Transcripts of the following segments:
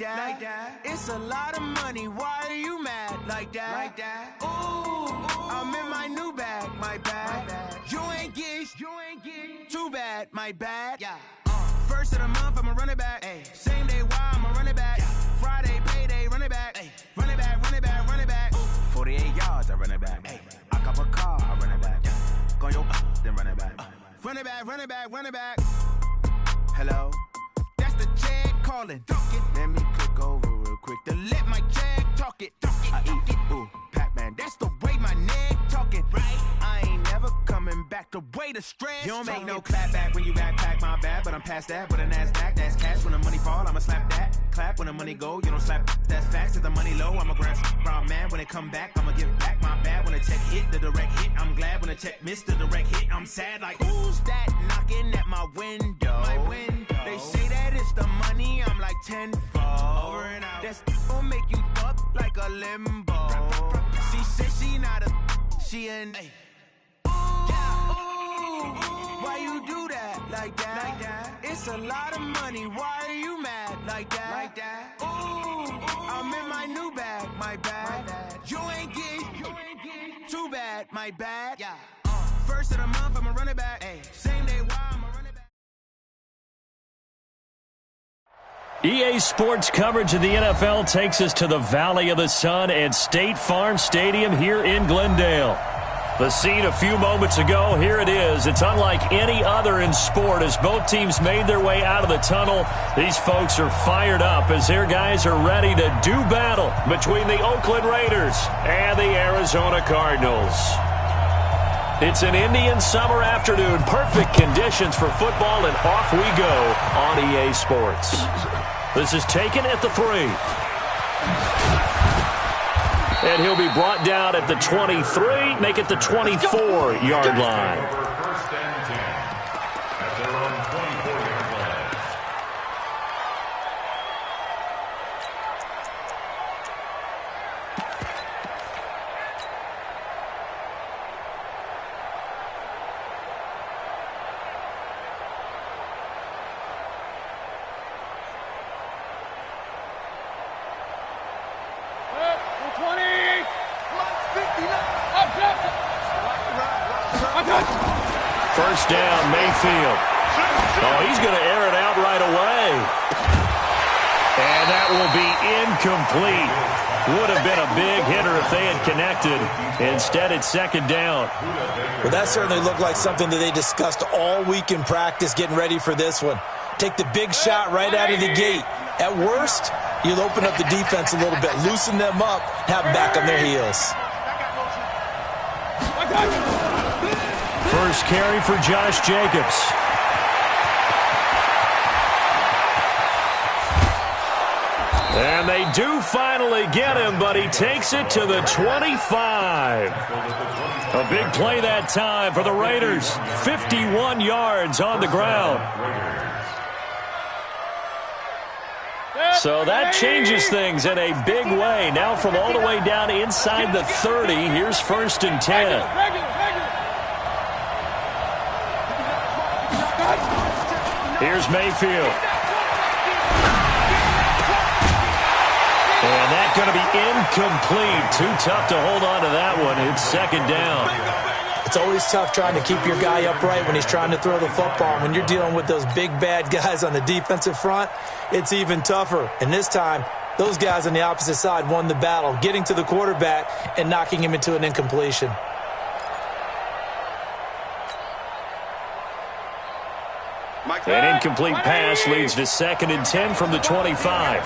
that. It's a lot of money. Why are you mad like that? Ooh, I'm in my new bag, my bad. You ain't get too bad, my bad. First of the month, I'ma run it back. Same day, why I'ma run it back. Friday, payday, run it back. Run it back, run it back, run it back. 48 yards, I run it back. I cop a car, I run it back. Go your then run it back. Run it back, run it back, run it back. Hello? That's the check calling. Let me click over real quick to let my check talk it. I eat it, ooh, Pac-Man. That's the way my neck talking. Right? I ain't never coming back the way the stress. You don't make no clap back when you backpack, my bad. But I'm past that with a NASDAQ. That's cash when the money fall, I'ma slap that. Clap when the money go, you don't slap. That's facts. If the money low, I'ma grab brown man. When it come back, I'ma give back my bad. When the check hit, the direct hit. I'm glad when the check missed the direct hit. I'm sad like, who's that knocking at my window? My window. They say that it's the money, I'm like tenfold. Over and out. That's gon' make you up like a limbo. She said she not a, she an ooh, why you do that like that? It's a lot of money, why are you mad like that? Ooh, I'm in my new bag, my bad. You ain't get too bad, my bad. First of the month, I'ma run it back. Same day, why I'ma run it back. EA Sports coverage of the NFL takes us to the Valley of the Sun and State Farm Stadium here in Glendale. The scene a few moments ago, here it is. It's unlike any other in sport as both teams made their way out of the tunnel. These folks are fired up as their guys are ready to do battle between the Oakland Raiders and the Arizona Cardinals. It's an Indian summer afternoon, perfect conditions for football, and off we go on EA Sports. This is taken at the 3. And he'll be brought down at the 23, make it the 24-yard line. First down, Mayfield. Oh, he's going to air it out right away. And that will be incomplete. Would have been a big hitter if they had connected. Instead, it's second down. Well, that certainly looked like something that they discussed all week in practice getting ready for this one. Take the big shot right out of the gate. At worst, you'll open up the defense a little bit, loosen them up, have them back on their heels. First carry for Josh Jacobs. And they do finally get him, but he takes it to the 25. A big play that time for the Raiders. 51 yards on the ground. So that changes things in a big way. Now from all the way down inside the 30, here's first and 10. Here's Mayfield. And that's going to be incomplete. Too tough to hold on to that one. It's second down. It's always tough trying to keep your guy upright when he's trying to throw the football. When you're dealing with those big, bad guys on the defensive front, it's even tougher. And this time, those guys on the opposite side won the battle, getting to the quarterback and knocking him into an incompletion. An incomplete pass leads to second and 10 from the 25.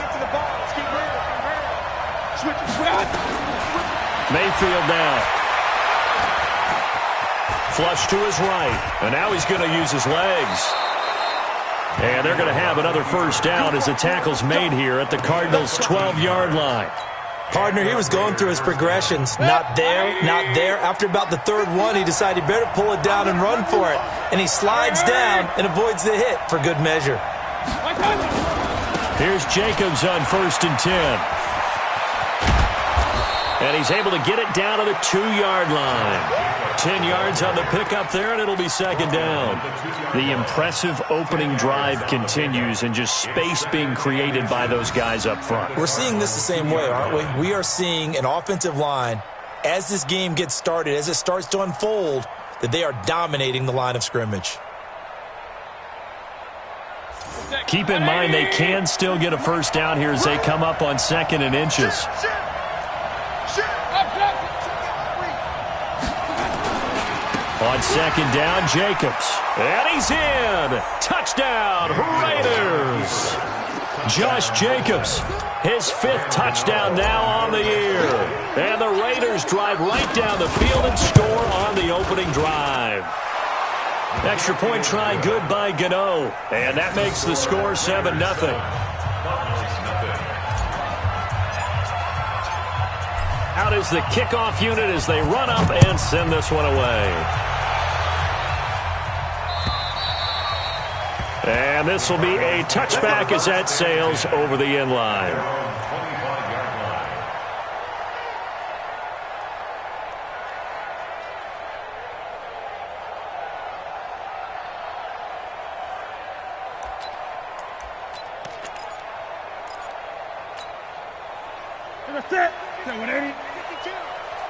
Mayfield now. Flush to his right. And now he's going to use his legs. And they're going to have another first down as the tackle's made here at the Cardinals' 12-yard line. Partner, he was going through his progressions. Not there, not there. After about the third one, he decided he better pull it down and run for it. And he slides down and avoids the hit for good measure. Here's Jacobs on first and 10. And he's able to get it down to the 2-yard line. 10 yards on the pickup there, and it'll be second down. The impressive opening drive continues, and just space being created by those guys up front. We're seeing this the same way, aren't we? We are seeing an offensive line, as this game gets started, as it starts to unfold, that they are dominating the line of scrimmage. Keep in mind they can still get a first down here as they come up on 2nd and inches. On 2nd down, Jacobs. And he's in. Touchdown, Raiders. Josh Jacobs, his 5th touchdown now on the year. And the Raiders drive right down the field and score on the opening drive. Extra point try good by Gano. And that makes the score 7-0. Out is the kickoff unit as they run up and send this one away. And this will be a touchback as that sails over the end line.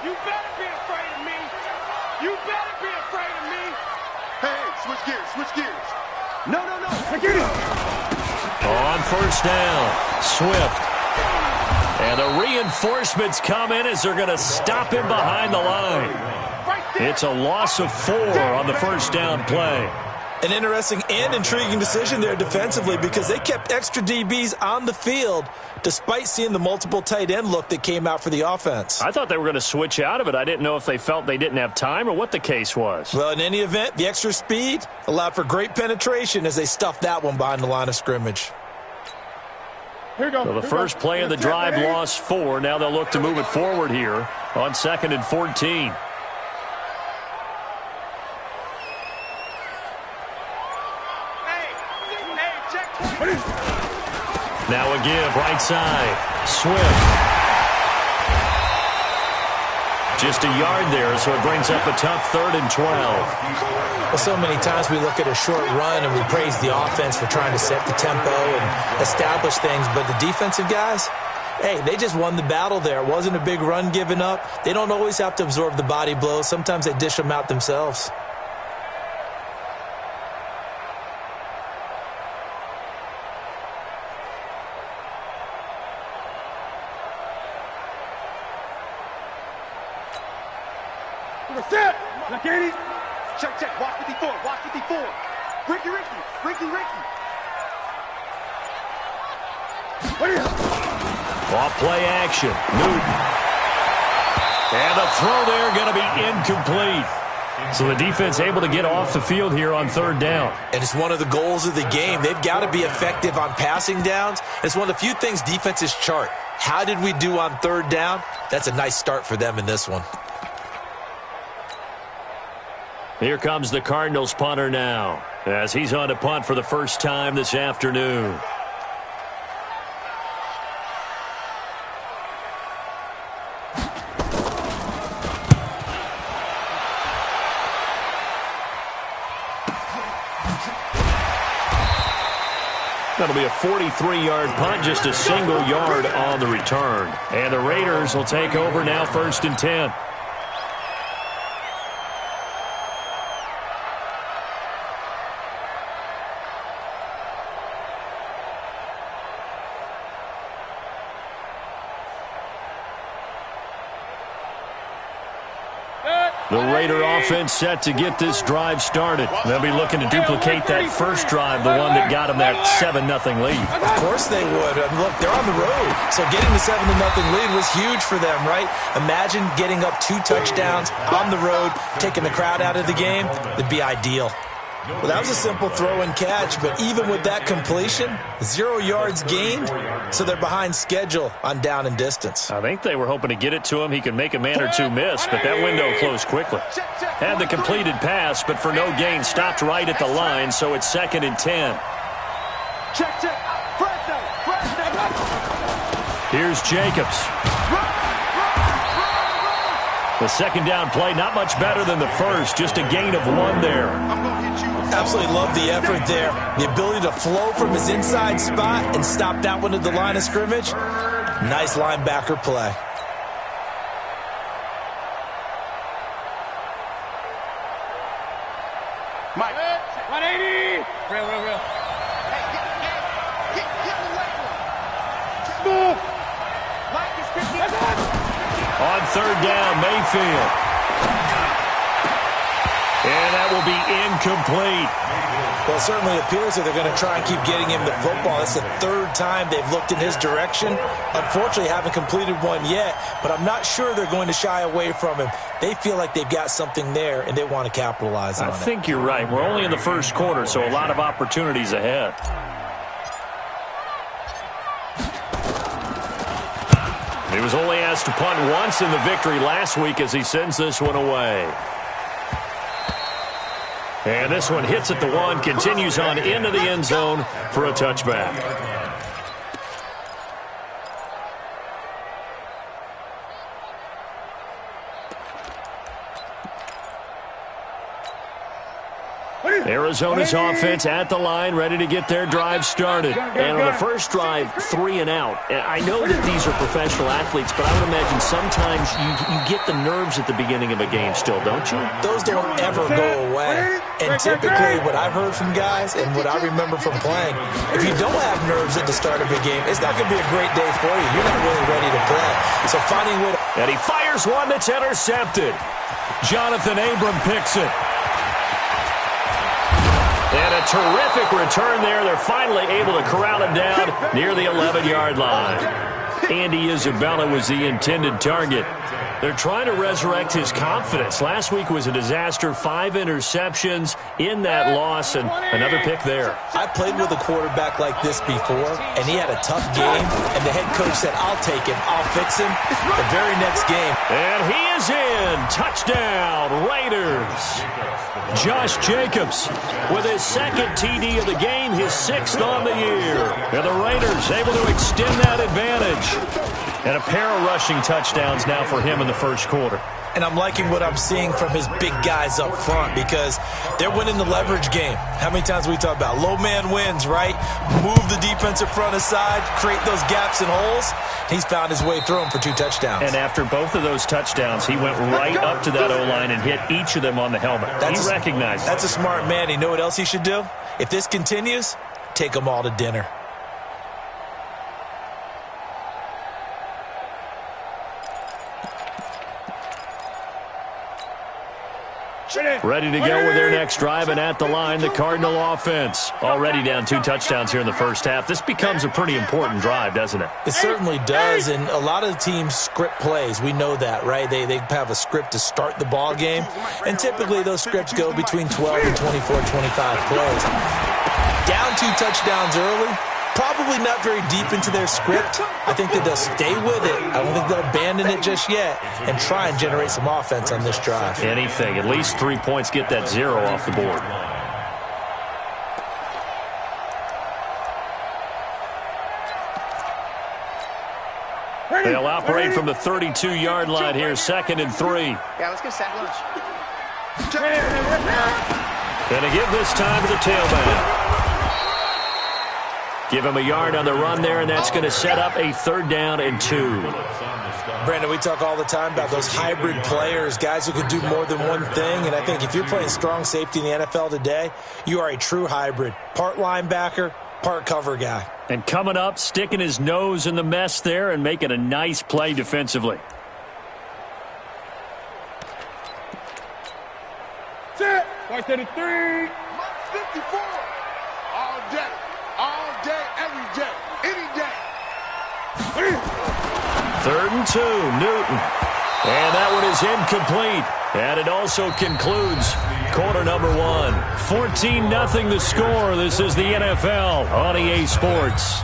You better be afraid of me. You better be afraid of me. Hey, switch gears, switch gears. No. I get it. On first down, Swift. And the reinforcements come in as they're going to stop him behind the line. It's a loss of 4 on the first down play. An interesting and intriguing decision there defensively because they kept extra DBs on the field despite seeing the multiple tight end look that came out for the offense. I thought they were going to switch out of it. I didn't know if they felt they didn't have time or what the case was. Well, in any event, the extra speed allowed for great penetration as they stuffed that one behind the line of scrimmage. Here we go. So the first play of the drive lost 4. Now they'll look to move it forward here on 2nd and 14. Now a give, right side. Swift. Just a yard there, so it brings up a tough 3rd and 12. Well, so many times we look at a short run and we praise the offense for trying to set the tempo and establish things, but the defensive guys, hey, they just won the battle there. It wasn't a big run given up. They don't always have to absorb the body blows. Sometimes they dish them out themselves. Check. Watch 54. Ricky. Off play action. Newton. And the throw there going to be incomplete. So the defense able to get off the field here on 3rd down. And it's one of the goals of the game. They've got to be effective on passing downs. It's one of the few things defenses chart. How did we do on 3rd down? That's a nice start for them in this one. Here comes the Cardinals punter now as he's on to punt for the first time this afternoon. That'll be a 43-yard punt, just a single yard on the return. And the Raiders will take over now 1st and 10. The Raider offense set to get this drive started. They'll be looking to duplicate that first drive, the one that got them that 7-0 lead. Of course they would. And look, they're on the road. So getting the 7-0 lead was huge for them, right? Imagine getting up 2 touchdowns on the road, taking the crowd out of the game. That'd be ideal. Well, that was a simple throw and catch, but even with that completion, 0 yards gained, so they're behind schedule on down and distance. I think they were hoping to get it to him. He could make a man or two miss, but that window closed quickly. Had the completed pass, but for no gain, stopped right at the line, so it's 2nd and 10. Here's Jacobs. The second down play, not much better than the first, just a gain of 1 there. Absolutely love the effort there. The ability to flow from his inside spot and stop that one at the line of scrimmage. Nice linebacker play. Mike. 180. Real. Smooth. Mike is 50. On third down, Mayfield. And that will be incomplete. Well, it certainly appears that they're going to try and keep getting him the football. It's the third time they've looked in his direction. Unfortunately, haven't completed one yet, but I'm not sure they're going to shy away from him. They feel like they've got something there, and they want to capitalize on it. I think you're right. We're only in the first quarter, so a lot of opportunities ahead. He was only asked to punt once in the victory last week as he sends this one away. And this one hits at the 1, continues on into the end zone for a touchback. Arizona's offense at the line, ready to get their drive started. And on the first drive, 3 and out. I know that these are professional athletes, but I would imagine sometimes you get the nerves at the beginning of a game still, don't you? Those don't ever go away. And typically what I've heard from guys and what I remember from playing, if you don't have nerves at the start of a game, it's not going to be a great day for you. You're not really ready to play. So finding a way to... And he fires one that's intercepted. Jonathan Abram picks it. And a terrific return there. They're finally able to corral him down near the 11-yard line. Andy Isabella was the intended target. They're trying to resurrect his confidence. Last week was a disaster. 5 interceptions in that loss, and another pick there. I played with a quarterback like this before, and he had a tough game, and the head coach said, I'll take him, I'll fix him. The very next game. And he is in. Touchdown, Raiders. Josh Jacobs with his second TD of the game, his 6th on the year. And the Raiders able to extend that advantage. And a pair of rushing touchdowns now for him in the first quarter. And I'm liking what I'm seeing from his big guys up front because they're winning the leverage game. How many times we talk about low man wins, right? Move the defensive front aside, create those gaps and holes. He's found his way through them for 2 touchdowns. And after both of those touchdowns, he went right up to that O-line and hit each of them on the helmet. He recognized it. That's a smart man. You know what else he should do? If this continues, take them all to dinner. Ready to go with their next drive, and at the line, the Cardinal offense. Already down 2 touchdowns here in the first half. This becomes a pretty important drive, doesn't it? It certainly does, and a lot of teams script plays. We know that, right? They have a script to start the ball game, and typically those scripts go between 12 and 24, 25 plays. Down 2 touchdowns early. Probably not very deep into their script. I think that they'll stay with it. I don't think they'll abandon it just yet and try and generate some offense on this drive. Anything. At least 3 points, get that 0 off the board. They'll operate from the 32-yard line here, 2nd and 3. Yeah, let's get sack lunch. Gonna give this time to the tailback. Give him a yard on the run there, and that's going to set up a 3rd down and 2. Brandon, we talk all the time about those hybrid players, guys who can do more than one thing, and I think if you're playing strong safety in the NFL today, you are a true hybrid. Part linebacker, part cover guy. And coming up, sticking his nose in the mess there and making a nice play defensively. Set. 3. 54. All day. All day, every day, any day. 3rd and 2, Newton. And that one is incomplete. And it also concludes quarter number 1. 14-0 the score. This is the NFL on EA Sports.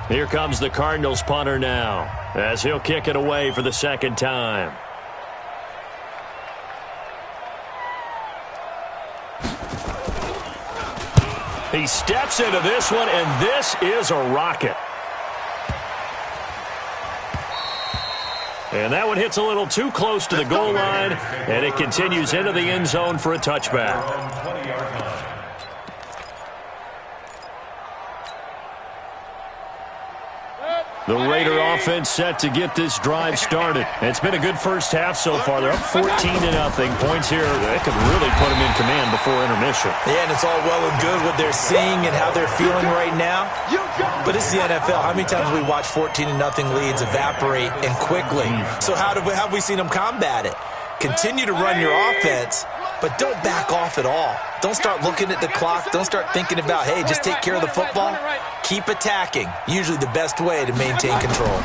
Here comes the Cardinals punter now, as he'll kick it away for the 2nd time. He steps into this one, and this is a rocket. And that one hits a little too close to the goal line, and it continues into the end zone for a touchback. The Raider offense set to get this drive started. It's been a good first half so far. They're up 14-0. Points here that could really put them in command before intermission. Yeah, and it's all well and good what they're seeing and how they're feeling right now. But it's the NFL. How many times have we watched 14-0 leads evaporate and quickly? So how have we seen them combat it? Continue to run your offense, but don't back off at all. Don't start looking at the clock. Don't start thinking about, hey, just take care of the football. Keep attacking. Usually the best way to maintain control.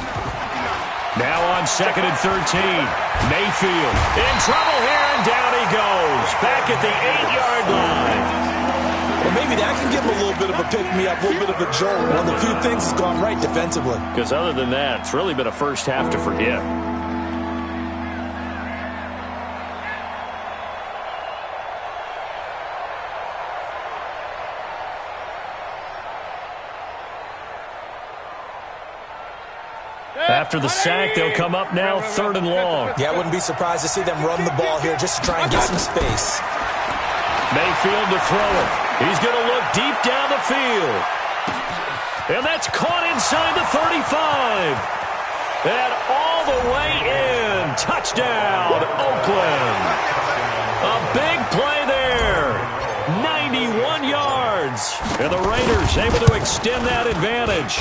Now on 2nd and 13. Mayfield in trouble here, and down he goes. Back at the 8-yard line. Well, maybe that can give him a little bit of a pick-me-up, a little bit of a jolt. One of the few things that's gone right defensively. Because other than that, it's really been a first half to forget. After the sack, they'll come up now 3rd and long. Yeah, I wouldn't be surprised to see them run the ball here just to try and get some space. Mayfield to throw it. He's going to look deep down the field. And that's caught inside the 35. And all the way in. Touchdown, Oakland. A big play there. 91 yards. And the Raiders able to extend that advantage.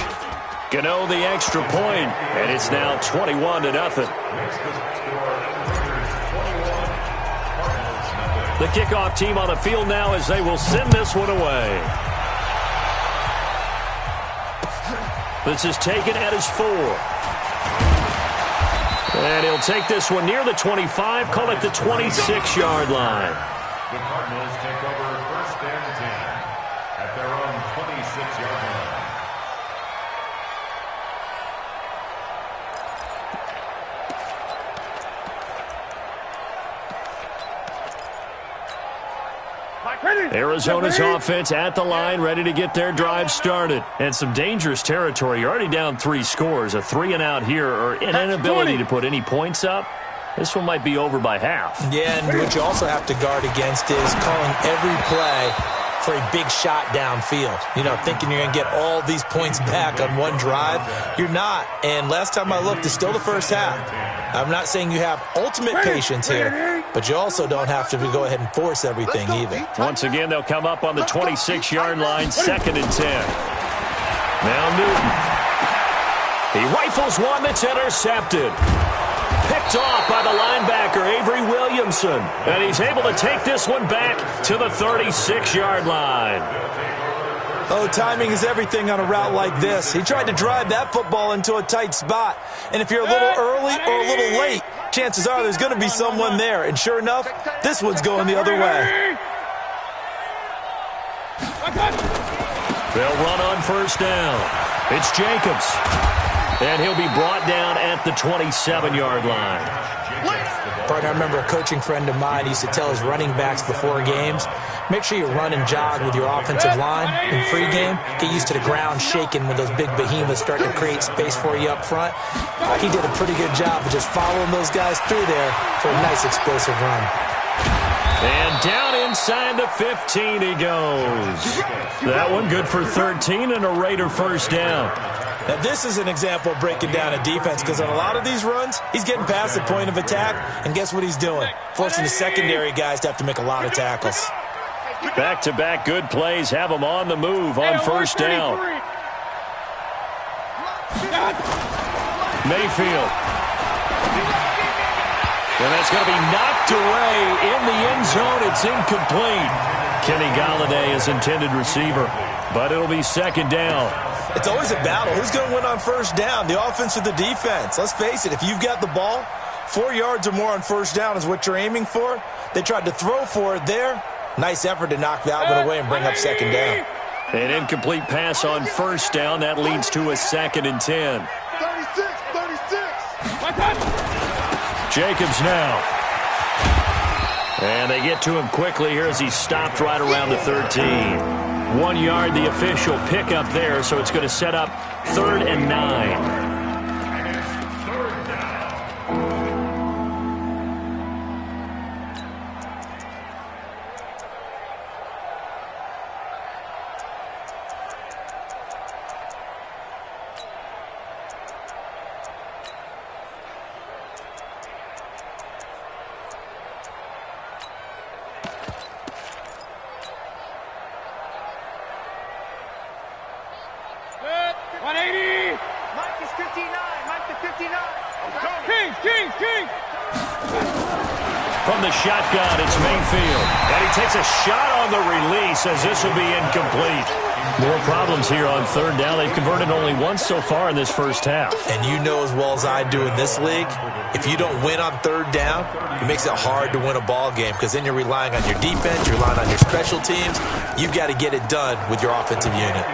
Gano the extra point, and it's now 21-0. The kickoff team on the field now as they will send this one away. This is taken at his 4. And he'll take this one near the 25, call it the 26-yard line. The Cardinals take over 1st and 10 at their own 26-yard line. Arizona's offense at the line, ready to get their drive started. And some dangerous territory. You're already down 3 scores. A 3-and-out here, or an inability to put any points up. This one might be over by half. Yeah, and what you also have to guard against is calling every play for a big shot downfield. You know, thinking you're going to get all these points back on one drive. You're not. And last time I looked, it's still the first half. I'm not saying you have ultimate patience here, but you also don't have to go ahead and force everything either. Once again, they'll come up on the 26-yard line, 2nd and 10. Now Newton. He rifles one that's intercepted. Picked off by the linebacker, Avery Williamson. And he's able to take this one back to the 36-yard line. Oh, timing is everything on a route like this. He tried to drive that football into a tight spot. And if you're a little early or a little late, chances are there's going to be someone there. And sure enough, this one's going the other way. They'll run on 1st down. It's Jacobs. And he'll be brought down at the 27-yard line. Partner, I remember a coaching friend of mine used to tell his running backs before games, make sure you run and jog with your offensive line in pregame. Get used to the ground shaking when those big behemoths start to create space for you up front. He did a pretty good job of just following those guys through there for a nice explosive run. And down inside the 15 he goes. That one good for 13 and a Raider 1st down. Now, this is an example of breaking down a defense because on a lot of these runs, he's getting past the point of attack, and guess what he's doing? Forcing the secondary guys to have to make a lot of tackles. Back-to-back good plays have them on the move on 1st down. Mayfield. And that's going to be knocked away in the end zone. It's incomplete. Kenny Galladay is intended receiver, but it'll be 2nd down. It's always a battle. Who's going to win on 1st down, the offense or the defense? Let's face it, if you've got the ball, 4 yards or more on 1st down is what you're aiming for. They tried to throw for it there. Nice effort to knock that one away and bring up 2nd down. An incomplete pass on 1st down. That leads to a 2nd and 10. 36. Jacobs now. And they get to him quickly here as he stopped right around the 13. 1 yard, the official pickup there, so it's going to set up 3rd and 9. From the shotgun, it's Mayfield. And he takes a shot on the release as this will be incomplete. More problems here on third down. They've converted only once so far in this first half. And you know as well as I do in this league, if you don't win on third down, it makes it hard to win a ball game because then you're relying on your defense, you're relying on your special teams. You've got to get it done with your offensive unit.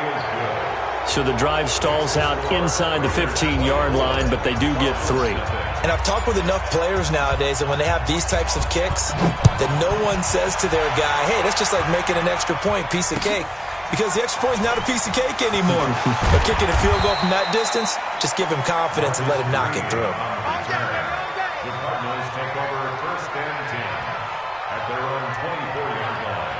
So the drive stalls out inside the 15-yard line, but they do get 3. And I've talked with enough players nowadays that when they have these types of kicks, that no one says to their guy, hey, that's just like making an extra point, piece of cake. Because the extra point is not a piece of cake anymore. But kicking a field goal from that distance, just give him confidence and let him knock it through. The Cardinals take over first and 10 at their own 24-yard line.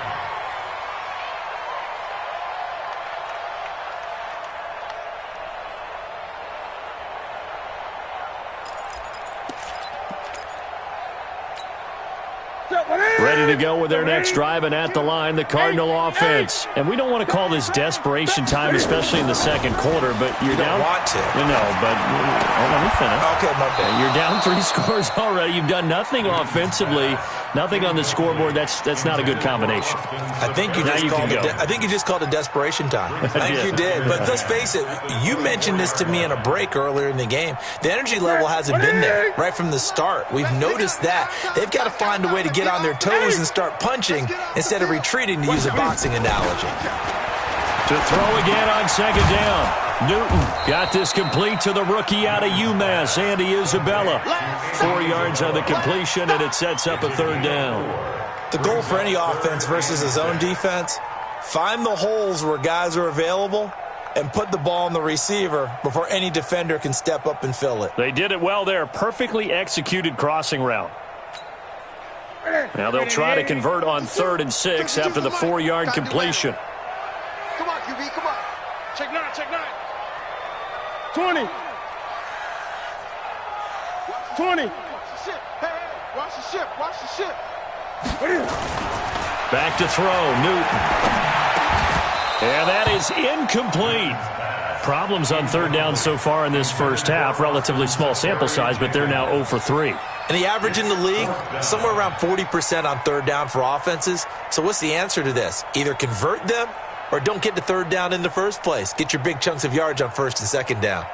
Ready to go with their next drive, and at the line, the Cardinal offense. And we don't want to call this desperation time, especially in the second quarter, but you're down. You don't want to. No, but let me finish. Okay, my bad. You're down 3 scores already. You've done nothing offensively, nothing on the scoreboard. That's not a good combination. I think you just called it desperation time. I think you did. But let's face it, you mentioned this to me in a break earlier in the game. The energy level hasn't been there right from the start. We've noticed that. They've got to find a way to get on their toes and start punching instead of retreating, to use a boxing analogy. To throw again on second down. Newton got this complete to the rookie out of UMass, Andy Isabella. 4 yards on the completion, and it sets up a third down. The goal for any offense versus his own defense, find the holes where guys are available and put the ball on the receiver before any defender can step up and fill it. They did it well there. Perfectly executed crossing route. Now they'll try to convert on 3rd and 6 after the 4-yard completion. Come on, QB, come on. Check 9, check 9. 20. 20. Watch the ship. Hey, watch the ship, watch the ship. Back to throw, Newton. And that is incomplete. Problems on third down so far in this first half. Relatively small sample size, but they're now 0 for 3. And the average in the league, somewhere around 40% on third down for offenses. So what's the answer to this? Either convert them or don't get to third down in the first place. Get your big chunks of yards on 1st and 2nd down.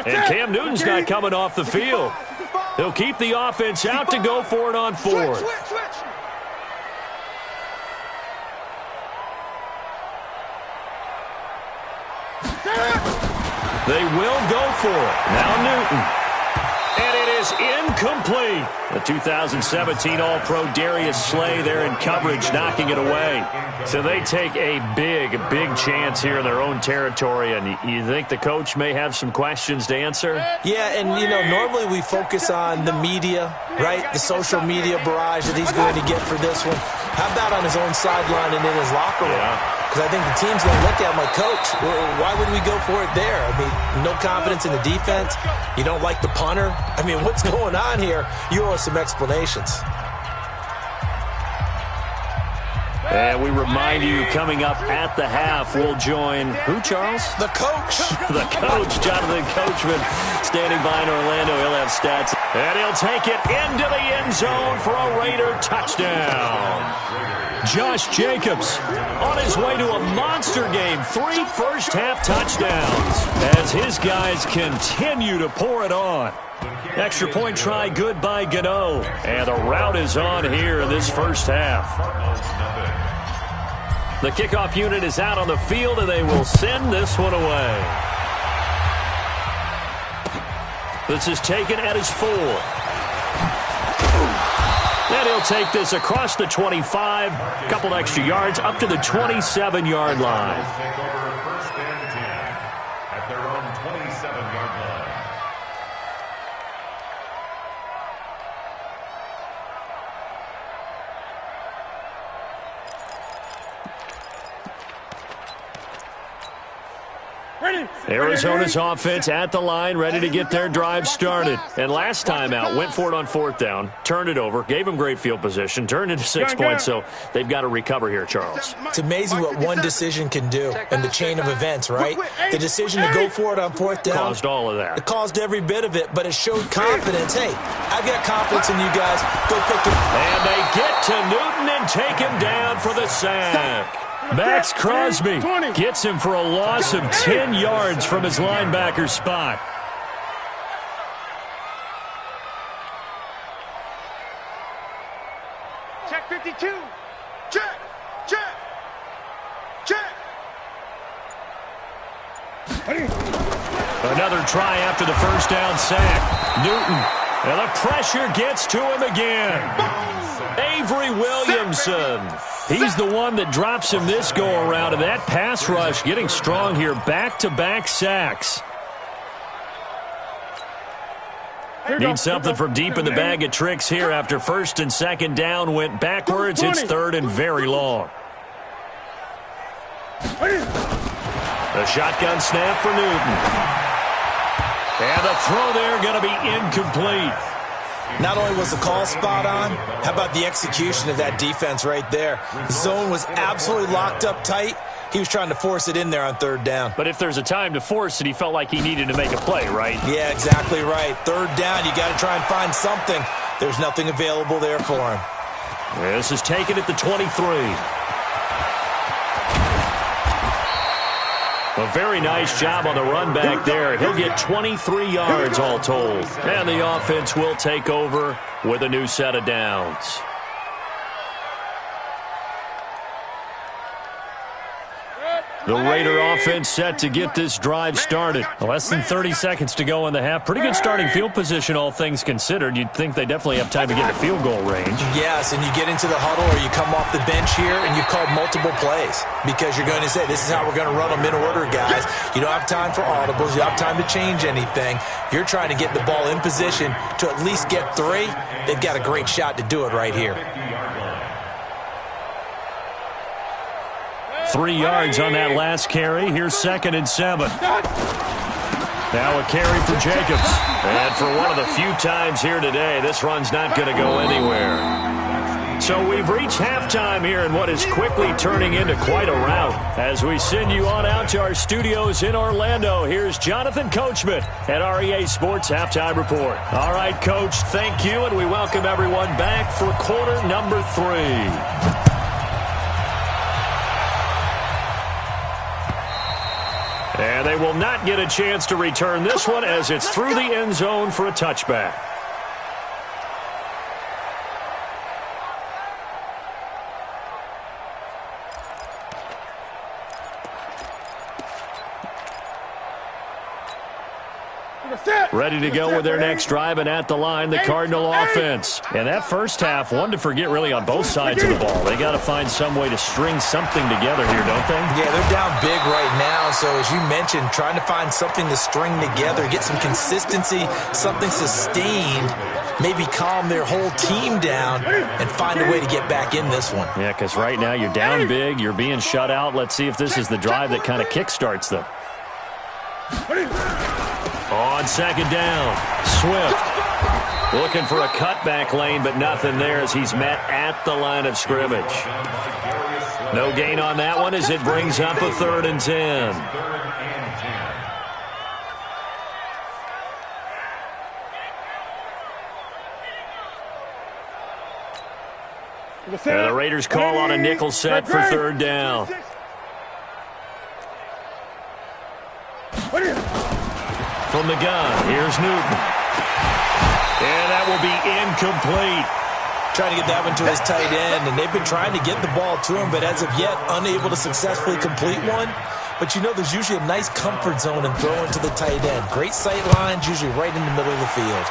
And Cam Newton's not coming off the field. He'll keep the offense out to go for it on 4th. They will go for it. Now Newton. And it is incomplete. The 2017 All-Pro Darius Slay there in coverage, knocking it away. So they take a big chance here in their own territory. And you think the coach may have some questions to answer? Yeah, and, normally we focus on the media, right? The social media barrage that he's going to get for this one. How about on his own sideline and in his locker room? Yeah. Because I think the team's going to look at him like, Coach, why would we go for it there? I mean, no confidence in the defense. You don't like the punter. I mean, what's going on here? You owe us some explanations. And we remind you, coming up at the half, we'll join who, Charles? The coach. The coach, Jonathan Coachman, standing by in Orlando. He'll have stats. And he'll take it into the end zone for a Raider touchdown. Josh Jacobs on his way to a monster game. 3 first-half touchdowns as his guys continue to pour it on. Extra point try good by Gano. And the route is on here in this first half. The kickoff unit is out on the field, and they will send this one away. This is taken at his 4. And he'll take this across the 25, a couple extra yards, up to the 27-yard line. Take over first and 10 at their own 27-yard line. Arizona's offense at the line, ready to get their drive started. And last time out, went for it on 4th down, turned it over, gave them great field position, turned into 6 points, so they've got to recover here, Charles. It's amazing what one decision can do in the chain of events, right? The decision to go for it on 4th down. Caused all of that. It caused every bit of it, but it showed confidence. Hey, I've got confidence in you guys. Go pick it. And they get to Newton and take him down for the sack. Max Crosby gets him for a loss of 10 yards from his linebacker spot. Check 52. Check. Check. Check. Another try after the first down sack. Newton. And the pressure gets to him again. Avery Williamson. He's the one that drops him this go-around, and that pass rush getting strong here. Back-to-back sacks. Need something from deep in the bag of tricks here after 1st and 2nd down went backwards. It's 3rd and very long. The shotgun snap for Newton. And the throw there going to be incomplete. Not only was the call spot on, how about the execution of that defense right there? The zone was absolutely locked up tight. He was trying to force it in there on 3rd down. But if there's a time to force it, he felt like he needed to make a play, right? Yeah, exactly right. 3rd down, you got to try and find something. There's nothing available there for him. This is taken at the 23. A very nice job on the run back there. He'll get 23 yards all told. And the offense will take over with a new set of downs. The Raider offense set to get this drive started. Less than 30 seconds to go in the half. Pretty good starting field position, all things considered. You'd think they definitely have time to get to field goal range. Yes, and you get into the huddle or you come off the bench here and you've called multiple plays because you're going to say, this is how we're going to run them in order, guys. You don't have time for audibles. You don't have time to change anything. You're trying to get the ball in position to at least get 3. They've got a great shot to do it right here. 3 yards on that last carry. Here's 2nd and 7. Now a carry for Jacobs. And for one of the few times here today, this run's not going to go anywhere. So we've reached halftime here in what is quickly turning into quite a rout. As we send you on out to our studios in Orlando, here's Jonathan Coachman at REA Sports Halftime Report. All right, Coach, thank you, and we welcome everyone back for quarter number 3. And they will not get a chance to return this one as it's through the end zone for a touchback. Ready to go with their next drive, and at the line, the Cardinal offense. And that first half, one to forget really on both sides of the ball. They got to find some way to string something together here, don't they? Yeah, they're down big right now. So as you mentioned, trying to find something to string together, get some consistency, something sustained, maybe calm their whole team down and find a way to get back in this one. Yeah, because right now you're down big, you're being shut out. Let's see if this is the drive that kind of kickstarts them. On 2nd down, Swift looking for a cutback lane, but nothing there as he's met at the line of scrimmage. No gain on that one as it brings up a 3rd and 10. And the Raiders call on a nickel set for 3rd down. From the gun, here's Newton. And that will be incomplete. Trying to get that one to his tight end, and they've been trying to get the ball to him, but as of yet, unable to successfully complete one. But you know, there's usually a nice comfort zone in throwing to the tight end. Great sight lines, usually right in the middle of the field.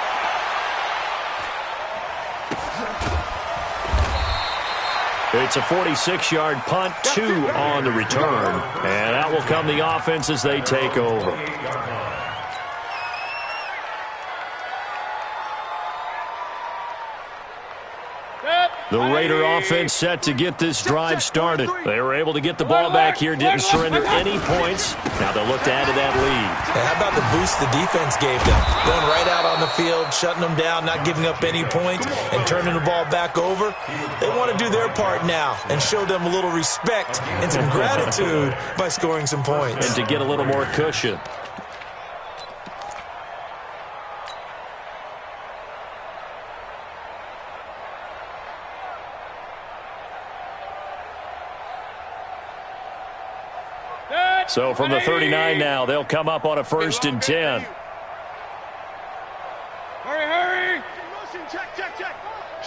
It's a 46-yard punt, 2 on the return. And out will come the offense as they take over. The Raider offense set to get this drive started. They were able to get the ball back here, didn't surrender any points. Now they'll look to add to that lead. How about the boost the defense gave them? Going right out on the field, shutting them down, not giving up any points, and turning the ball back over. They want to do their part now and show them a little respect and some gratitude by scoring some points. And to get a little more cushion. So from the 39 now, they'll come up on a 1st and 10. Hurry! Check.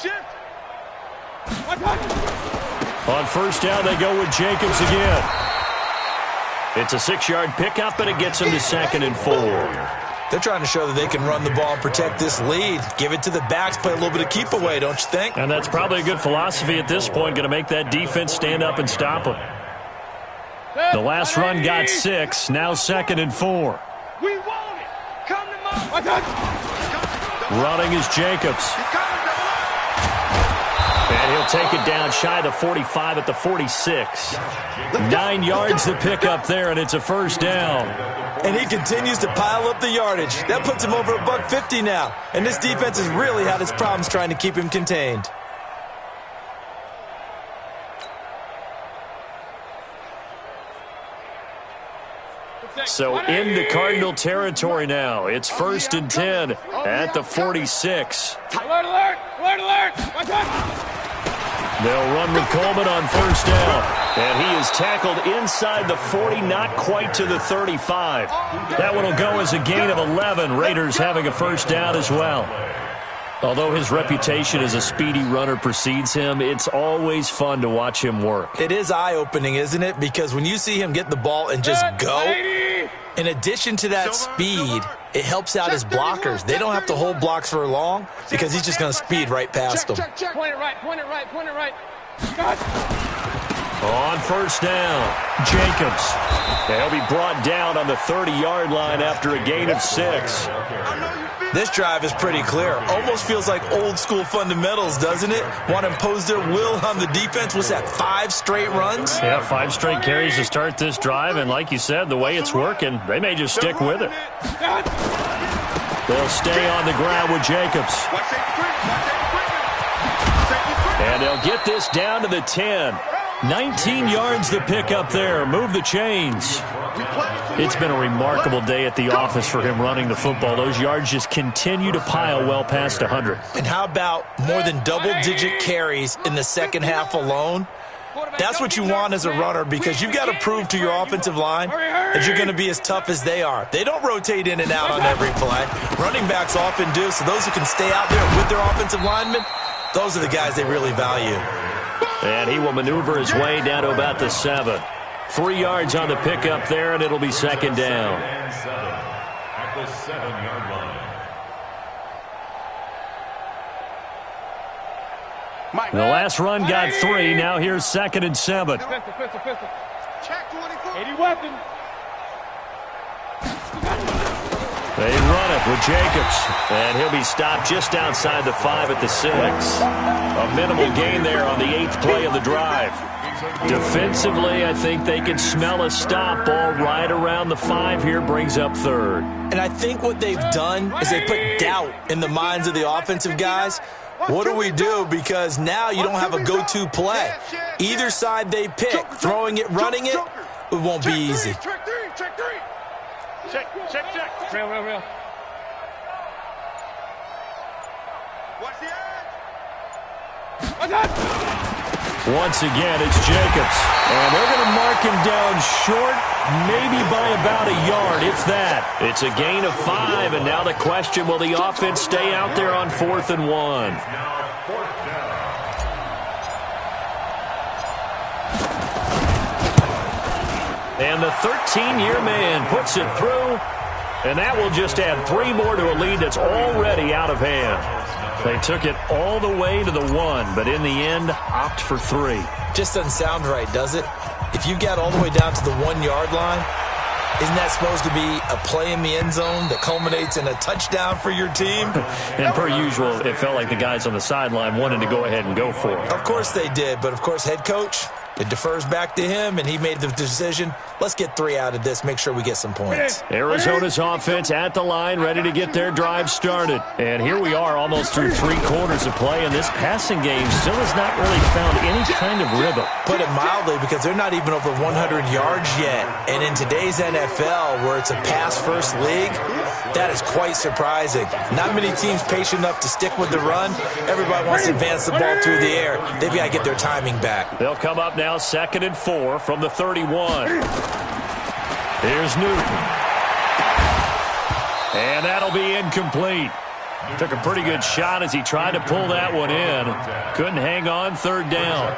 Shift. On 1st down, they go with Jacobs again. It's a 6-yard pickup, and it gets them to 2nd and 4. They're trying to show that they can run the ball and protect this lead. Give it to the backs, play a little bit of keep away, don't you think? And that's probably a good philosophy at this point, going to make that defense stand up and stop them. The last run got 6, now 2nd and 4. We want it. Come to mom. Running is Jacobs. And he'll take it down shy of the 45 at the 46. 9 yards to pick up there, and it's a 1st down. And he continues to pile up the yardage. That puts him over $150 now. And this defense has really had its problems trying to keep him contained. So into Cardinal territory now. It's 1st and 10 at the 46. Alert! They'll run with Coleman on 1st down. And he is tackled inside the 40, not quite to the 35. That one will go as a gain of 11. Raiders having a 1st down as well. Although his reputation as a speedy runner precedes him, it's always fun to watch him work. It is eye-opening, isn't it? Because when you see him get the ball and just go, in addition to that speed, it helps out his blockers. They don't have to hold blocks for long because he's just going to speed right past them. Point it right. On 1st down, Jacobs. They'll be brought down on the 30-yard line after a gain of 6. This drive is pretty clear. Almost feels like old-school fundamentals, doesn't it? Want to impose their will on the defense. What's that, 5 straight runs? Yeah, 5 straight carries to start this drive, and like you said, the way it's working, they may just stick with it. They'll stay on the ground with Jacobs. And they'll get this down to the 10. 19 yards to pick up there. Move the chains. It's been a remarkable day at the office for him running the football. Those yards just continue to pile well past 100. And how about more than double-digit carries in the second half alone? That's what you want as a runner because you've got to prove to your offensive line that you're going to be as tough as they are. They don't rotate in and out on every play. Running backs often do, so those who can stay out there with their offensive linemen, those are the guys they really value. And he will maneuver his way down to about the 7. 3 yards on the pickup there, and it'll be 2nd down. At the 7-yard line. The last run got 3. Now here's 2nd and 7. Pistol. Check 24. 80 weapon. They run it with Jacobs. And he'll be stopped just outside the 5 at the 6. A minimal gain there on the 8th play of the drive. Defensively, I think they can smell a stop ball right around the 5 here, brings up 3rd. And I think what they've done is they put doubt in the minds of the offensive guys. What do we do? Because now you don't have a go-to play. Either side they pick, throwing it, running it, it won't be easy. Check 3. Real. Watch the edge. Once again, it's Jacobs. And they're going to mark him down short, maybe by about a yard, if that. It's a gain of 5, and now the question, will the offense stay out there on 4th and 1? And the 13-year man puts it through, and that will just add 3 more to a lead that's already out of hand. They took it all the way to the 1, but in the end, opt for 3. Just doesn't sound right, does it? If you get all the way down to the 1-yard line, Isn't that supposed to be a play in the end zone that culminates in a touchdown for your team? And per usual, it felt like the guys on the sideline wanted to go ahead and go for it. Of course they did, but of course head coach, it defers back to him, and he made the decision, let's get 3 out of this, make sure we get some points. Arizona's offense at the line, ready to get their drive started. And here we are almost through 3 quarters of play, and this passing game still has not really found any kind of rhythm. Put it mildly, because they're not even over 100 yards yet. And in today's NFL, where it's a pass-first league, that is quite surprising. Not many teams patient enough to stick with the run. Everybody wants to advance the ball through the air. They've got to get their timing back. They'll come up now 2nd and 4 from the 31. Here's Newton. And that'll be incomplete. Took a pretty good shot as he tried to pull that one in. Couldn't hang on, 3rd down.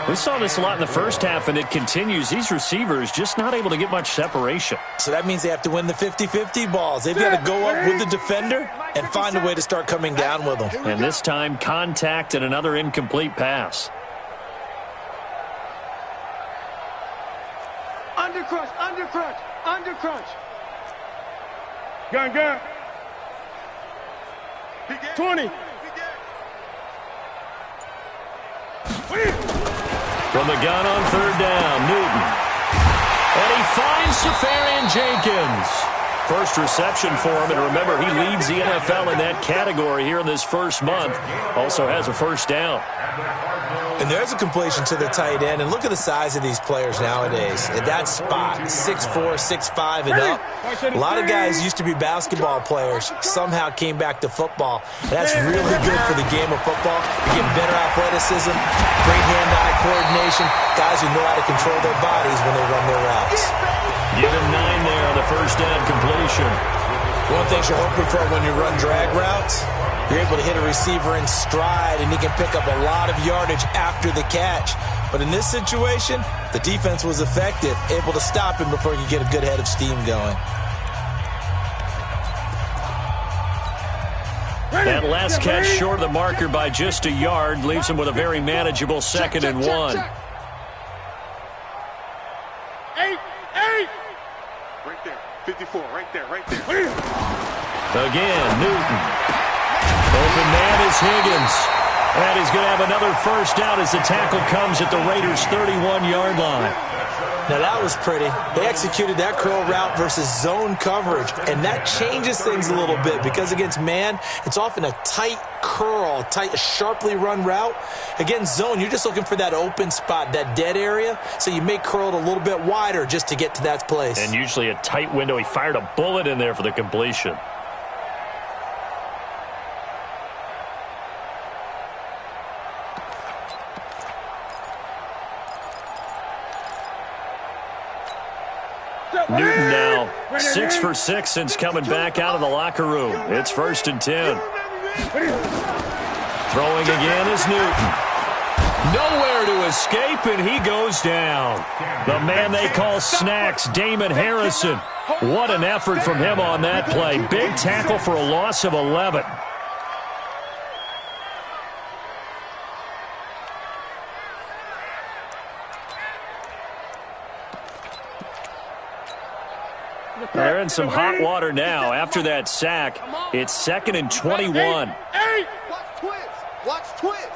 We saw this a lot in the first half, and it continues. These receivers just not able to get much separation. So that means they have to win the 50-50 balls. They've got to go up with the defender and find a way to start coming down with them. And this time, contact and another incomplete pass. Undercrunch, undercrunch, undercrunch. Gun. 20. From the gun on 3rd down, Newton. And he finds Safarian Jenkins. First reception for him, and remember, he leads the NFL in that category here in this first month. Also has a 1st down. And there's a completion to the tight end. And look at the size of these players nowadays. At that spot, 6'4", 6'5", and up. A lot of guys used to be basketball players, somehow came back to football. That's really good for the game of football. You get better athleticism, great hand-eye coordination, guys who know how to control their bodies when they run their routes. Give him 9 there on the 1st down completion. One of the things you're hoping for when you run drag routes, you're able to hit a receiver in stride, and he can pick up a lot of yardage after the catch. But in this situation, the defense was effective, able to stop him before he could get a good head of steam going. That last catch short of the marker by just a yard leaves him with a very manageable 2nd and 1. 8. Right there. 54, right there. Again, Newton. Open man is Higgins. And he's going to have another 1st down as the tackle comes at the Raiders' 31-yard line. Now that was pretty. They executed that curl route versus zone coverage, and that changes things a little bit because against man, it's often a tight curl, tight, sharply run route. Against zone, you're just looking for that open spot, that dead area, so you may curl it a little bit wider just to get to that place. And usually a tight window. He fired a bullet in there for the completion. Newton now 6 for 6 since coming back out of the locker room. It's 1st and 10. Throwing again is Newton. Nowhere to escape, and he goes down. The man they call Snacks, Damon Harrison. What an effort from him on that play. Big tackle for a loss of 11. They're in some hot water now. After that sack, it's 2nd and 21. Watch twist.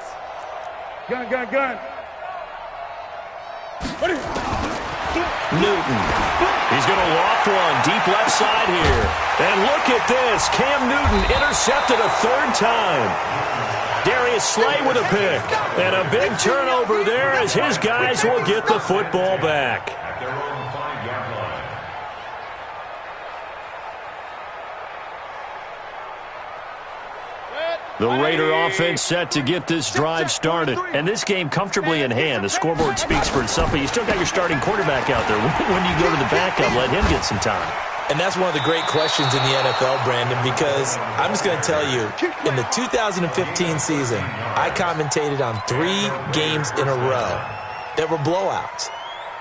Gun. Newton. He's going to loft one deep left side here. And look at this. Cam Newton intercepted a 3rd time. Darius Slay with a pick. And a big turnover there as his guys will get the football back. The Raider offense set to get this drive started. And this game comfortably in hand. The scoreboard speaks for itself, but you still got your starting quarterback out there. When do you go to the backup, let him get some time? And that's one of the great questions in the NFL, Brandon, because I'm just going to tell you, in the 2015 season, I commentated on 3 games in a row that were blowouts.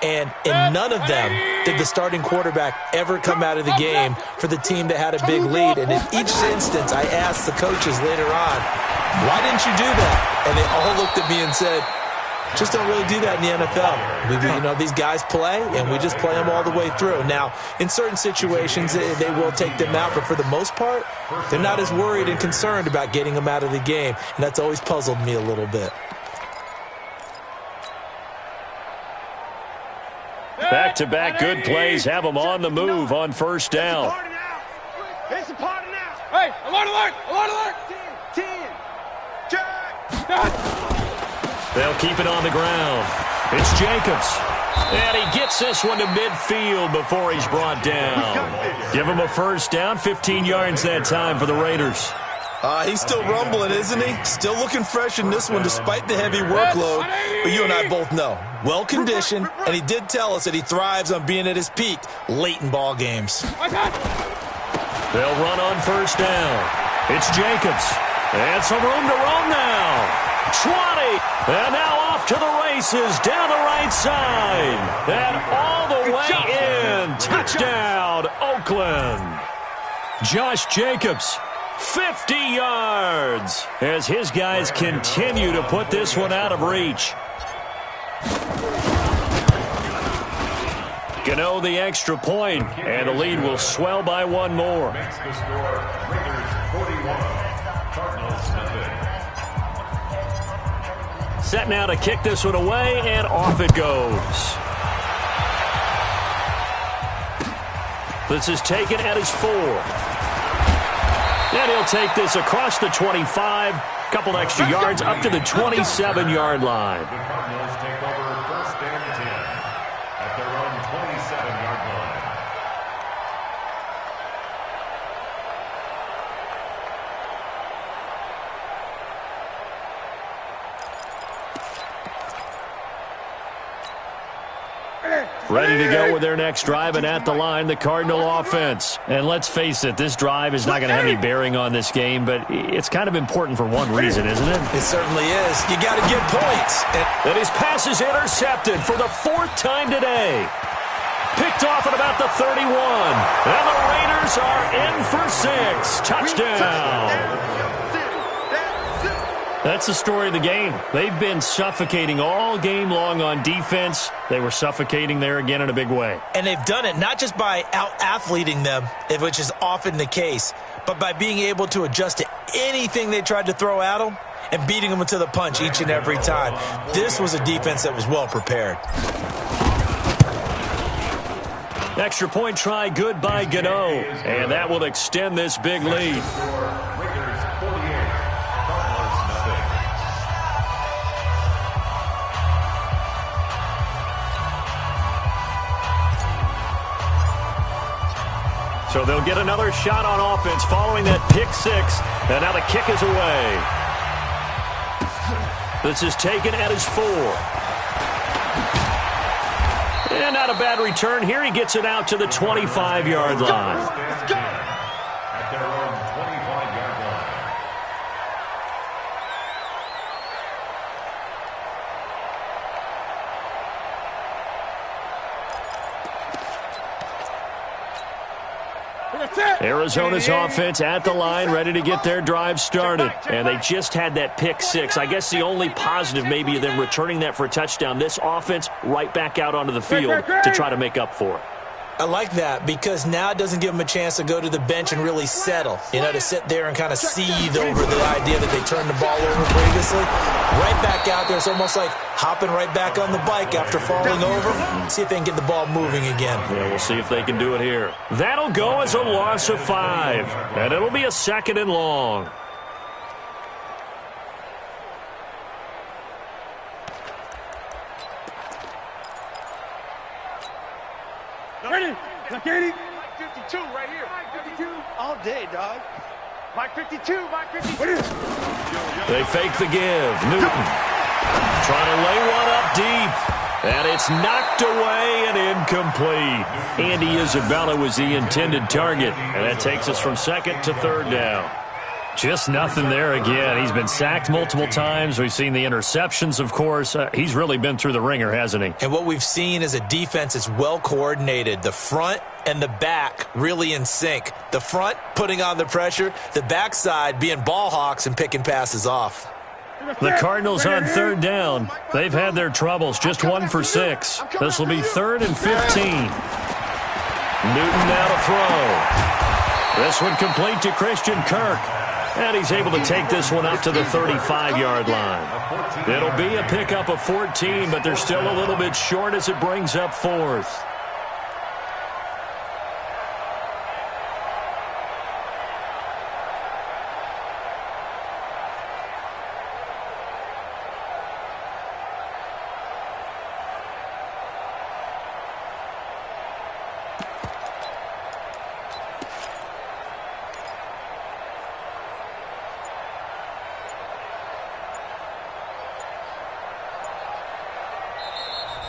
And in none of them did the starting quarterback ever come out of the game for the team that had a big lead. And in each instance, I asked the coaches later on, why didn't you do that? And they all looked at me and said, Just don't really do that in the NFL. These guys play, and we just play them all the way through. Now, in certain situations, they will take them out, but for the most part, they're not as worried and concerned about getting them out of the game, and that's always puzzled me a little bit. Back-to-back good plays have them on the move on first down. It's a party now. Hey, alert, alert, alert, alert. 10, Jack. They'll keep it on the ground. It's Jacobs. And he gets this one to midfield before he's brought down. Give him a first down, 15 yards that time for the Raiders. He's still rumbling, isn't he? Still looking fresh in this one despite the heavy workload. But you and I both know, well-conditioned, and he did tell us that he thrives on being at his peak late in ball games. They'll run on first down. It's Jacobs. And some room to roam now. 20. And now off to the races down the right side. And all the way in. Touchdown, Oakland. Josh Jacobs, 50 yards. As his guys continue to put this one out of reach. Gano the extra point, and the lead will swell by one more. Makes the score Raiders 41, Cardinals nothing. Set now to kick this one away, and off it goes. This is taken at his 4. And he'll take this across the 25, couple extra yards up to the 27-yard line. The Cardinals take over first and 10 at their own 27-yard line. Ready to go with their next drive, and at the line, the Cardinal offense. And let's face it, this drive is not going to have any bearing on this game, but it's kind of important for one reason, isn't it? It certainly is. You got to get points. And his pass is intercepted for the 4th time today. Picked off at about the 31. And the Raiders are in for 6. Touchdown. That's the story of the game. They've been suffocating all game long on defense. They were suffocating there again in a big way. And they've done it not just by out-athleting them, which is often the case, but by being able to adjust to anything they tried to throw at them and beating them to the punch each and every time. This was a defense that was well prepared. Extra point try good by Gano, and that will extend this big lead. Raiders 48, Cardinals nothing. So they'll get another shot on offense following that pick 6, and now the kick is away. This is taken at his 4. And not a bad return here. He gets it out to the 25-yard line. Let's go. At their own 25-yard line. Arizona's offense at the line, ready to get their drive started. And they just had that pick 6. I guess the only positive maybe of them returning that for a touchdown. This offense right back out onto the field to try to make up for it. I like that because now it doesn't give them a chance to go to the bench and really settle, to sit there and kind of seethe over the idea that they turned the ball over previously. Right back out there. It's almost like hopping right back on the bike after falling over. See if they can get the ball moving again. Yeah, we'll see if they can do it here. That'll go as a loss of 5, and it'll be a 2nd and long. Ready? Like 80? 52 right here. 52 all day, dog. Mike 52, Mike 52. What is? They fake the give. Newton trying to lay one up deep. And it's knocked away and incomplete. Andy Isabella was the intended target. And that takes us from 2nd to 3rd down. Just nothing there again. He's been sacked multiple times. We've seen the interceptions, of course. He's really been through the ringer, hasn't he? And what we've seen is a defense that's well coordinated. The front and the back really in sync. The front putting on the pressure. The backside being ball hawks and picking passes off. The Cardinals on third down. They've had their troubles, just 1 for 6. This will be 3rd and 15. Newton now to throw. This one complete to Christian Kirk. And he's able to take this one up to the 35-yard line. It'll be a pickup of 14, but they're still a little bit short as it brings up 4th.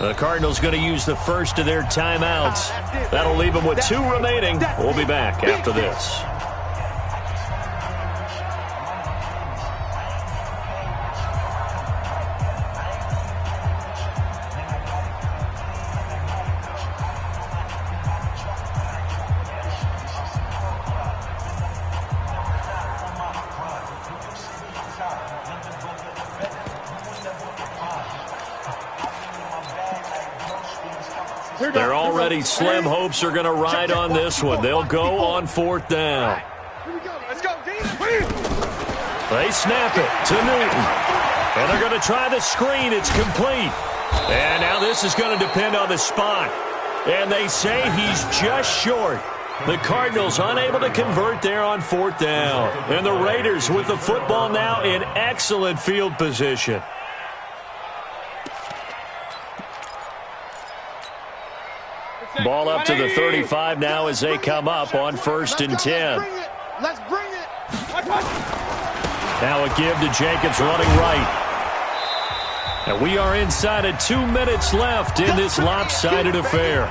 The Cardinals going to use the first of their timeouts. That'll leave them with 2 remaining. We'll be back after this. They're already slim hopes are going to ride on this one. They'll go on 4th down. They snap it to Newton. And they're going to try the screen. It's complete. And now this is going to depend on the spot. And they say he's just short. The Cardinals unable to convert there on 4th down. And the Raiders with the football now in excellent field position. Ball up to the 35 now as they come up on 1st and 10. Let's bring it. Now a give to Jacobs running right. And we are inside of 2 minutes left in this lopsided affair.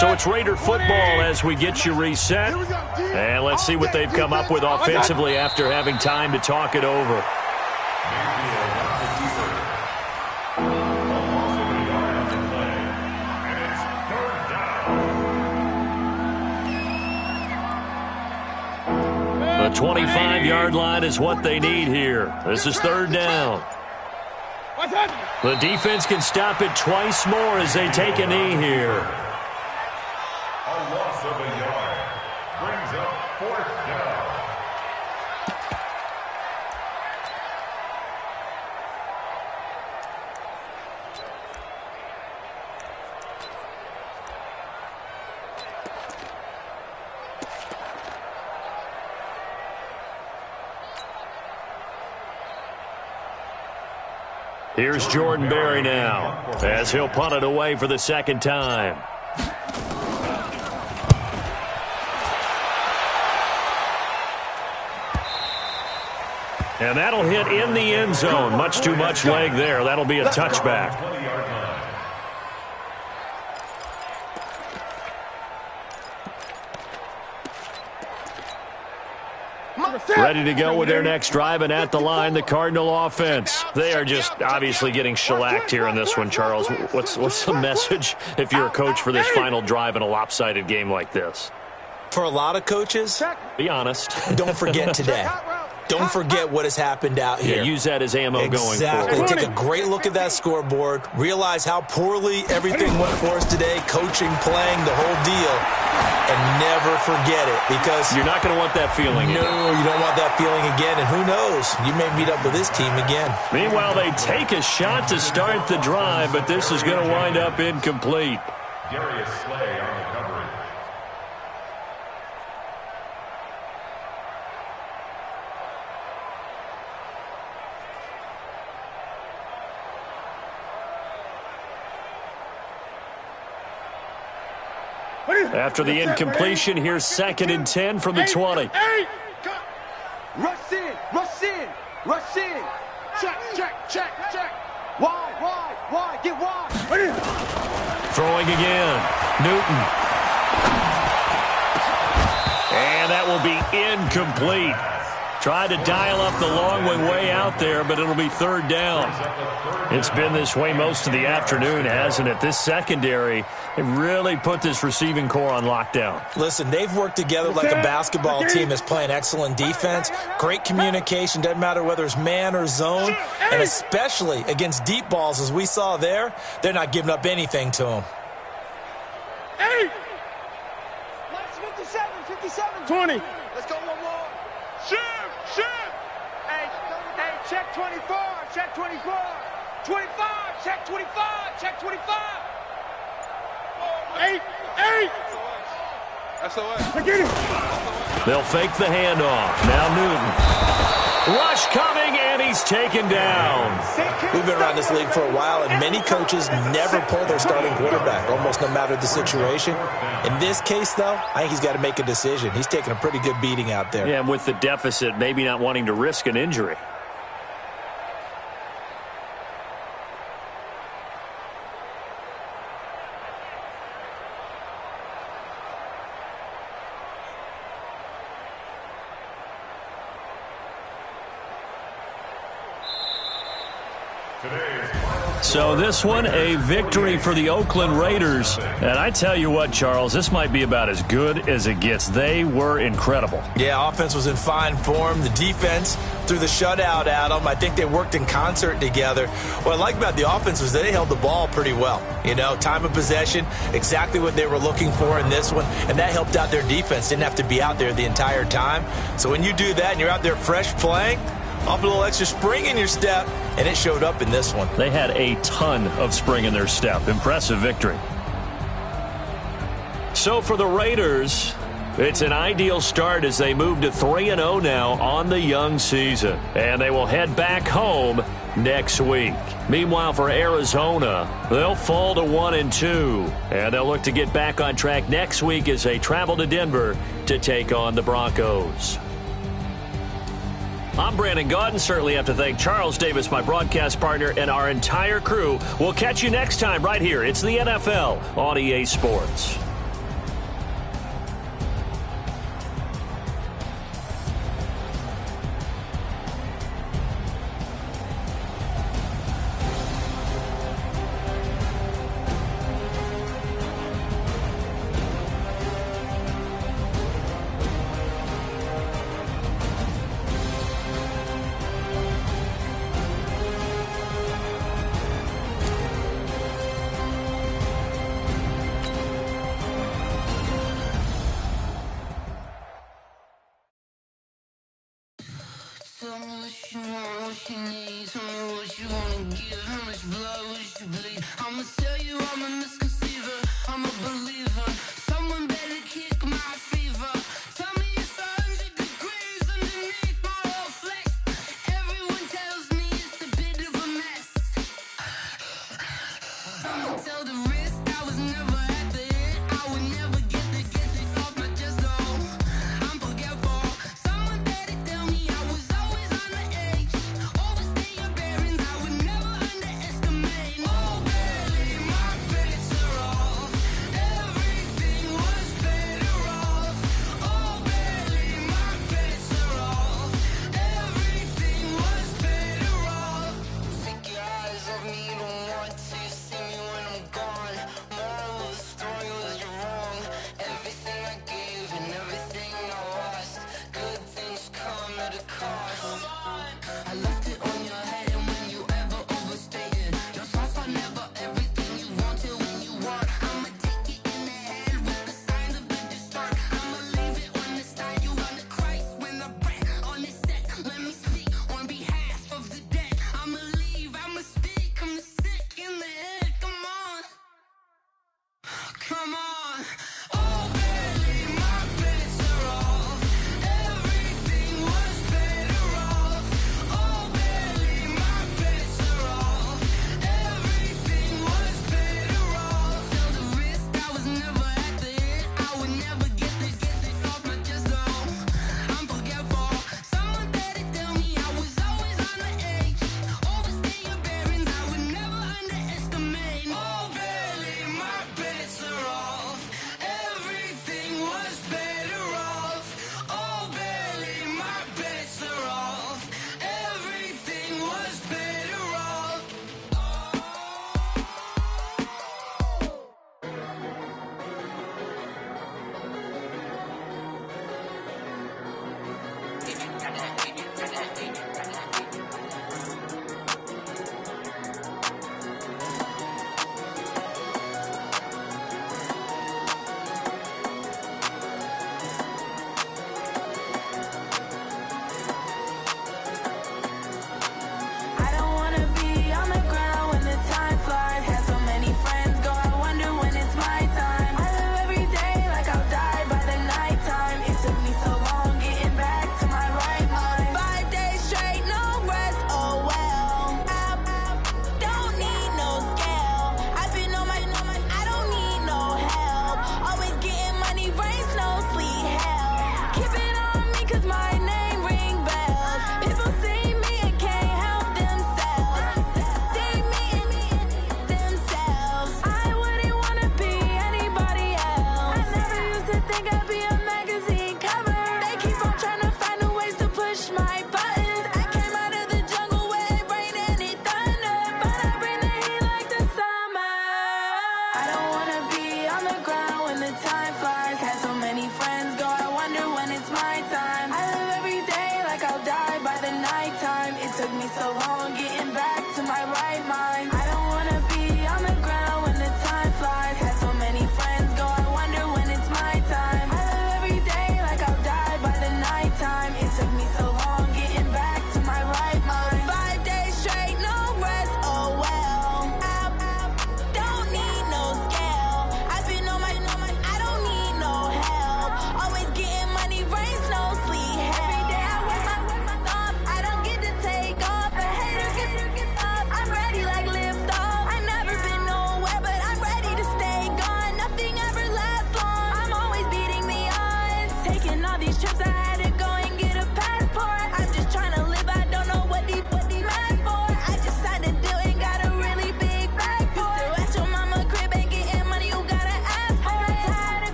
So it's Raider football as we get you reset. And let's see what they've come up with offensively after having time to talk it over. The 25-yard line is what they need here. This is 3rd down. The defense can stop it twice more as they take a knee here. A loss of a yard brings up 4th down. Here's Jordan Berry now as he'll punt it away for the 2nd time. And that'll hit in the end zone. Much too much leg there. That'll be a touchback. Ready to go with their next drive, and at the line, the Cardinal offense. They are just obviously getting shellacked here in this one, Charles. What's the message if you're a coach for this final drive in a lopsided game like this? For a lot of coaches, be honest. Don't forget today. Don't forget what has happened out here. Yeah, use that as ammo going forward. Exactly. Take a great look at that scoreboard. Realize how poorly everything went for us today, coaching, playing, the whole deal. And never forget it, because you're not going to want that feeling again. No, you don't want that feeling again. And who knows? You may meet up with this team again. Meanwhile, they take a shot to start the drive, but this is going to wind up incomplete. Darius Slay on the coverage. After the incompletion, here's 2nd and 10 from the 20. Rush in, rush in, rush in. Check, check, check, check. Wide, get wide. Throwing again, Newton. And that will be incomplete. Tried to dial up the long way out there, but it'll be third down. It's been this way most of the afternoon, hasn't it? This secondary, they really put this receiving core on lockdown. Listen, they've worked together like a basketball team that's playing excellent defense. Great communication, doesn't matter whether it's man or zone. And especially against deep balls, as we saw there, they're not giving up anything to them. 57, 20. Let's go one more. Shift. Hey, check 24, check 24. 25, check 25, check 25. 8. That's all right. Get it. They'll fake the handoff. Now Newton. Rush coming, and he's taken down. We've been around this league for a while, and many coaches never pull their starting quarterback, almost no matter the situation. In this case, though, I think he's got to make a decision. He's taking a pretty good beating out there. Yeah, and with the deficit, maybe not wanting to risk an injury. So this one, a victory for the Oakland Raiders. And I tell you what, Charles, this might be about as good as it gets. They were incredible. Yeah, offense was in fine form. The defense threw the shutout at them. I think they worked in concert together. What I like about the offense was they held the ball pretty well. You know, time of possession, exactly what they were looking for in this one. And that helped out their defense. Didn't have to be out there the entire time. So when you do that and you're out there fresh playing, off a little extra spring in your step, and it showed up in this one. They had a ton of spring in their step. Impressive victory. So for the Raiders, it's an ideal start as they move to 3-0 now on the young season. And they will head back home next week. Meanwhile, for Arizona, they'll fall to 1-2. And they'll look to get back on track next week as they travel to Denver to take on the Broncos. I'm Brandon Gaudin. Certainly have to thank Charles Davis, my broadcast partner, and our entire crew. We'll catch you next time right here. It's the NFL on EA Sports. Tell me what you want, what you need. Tell me what you wanna give. How much blood would you bleed? I'ma tell you I'm a misconceiver. I'm a believer. Someone better kick my fever. Tell me it's 100 degrees underneath my whole flesh. Everyone tells me it's a bit of a mess. I'ma tell the risk I was never at the hit. I would never get it off my chest though. I'm forgetful. Someone better tell me I was always on the edge. Overstay your bearings, I would never underestimate. Oh baby, my bets are off. Everything was better off. Oh baby, my bets are off. Everything was better off. Take your eyes off me, you don't want to see me when I'm gone. Moral of the story was you're wrong. Everything I gave and everything I lost. Good things come at a cost. I left it on your head, and when you ever overstated, your thoughts are never everything you wanted when you want. I'ma take it in the head with the signs of the distort. I'ma leave it on the side. You run the Christ when I breath on this set. Let me speak on behalf of the dead. I'ma leave, I'ma speak. I'm the sick in the head. Come on. Come on. Oh baby, my bets are off. Everything was better off.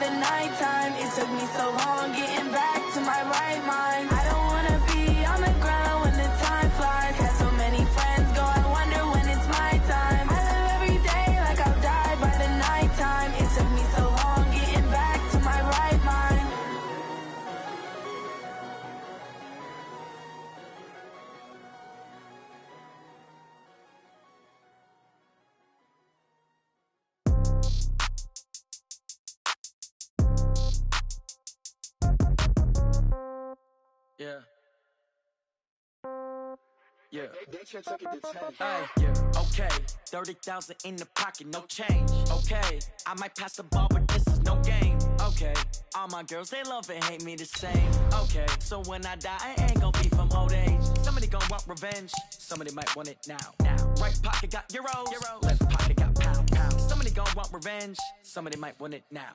the nighttime. It took me so long getting back to my right mind. I don't wanna be on the ground when the time flies. Had so many friends go, I wonder when it's my time. I live every day like I'll die by the nighttime. It took me so long getting back to my right mind. Yeah. Yeah. Hey, yeah. Okay. 30,000 in the pocket, no change. Okay. I might pass the ball, but this is no game. Okay. All my girls, they love and hate me the same. Okay. So when I die, I ain't gonna be from old age. Somebody gonna want revenge. Somebody might want it now. Right pocket got euros. Left pocket got pound. Somebody gonna want revenge. Somebody might want it now.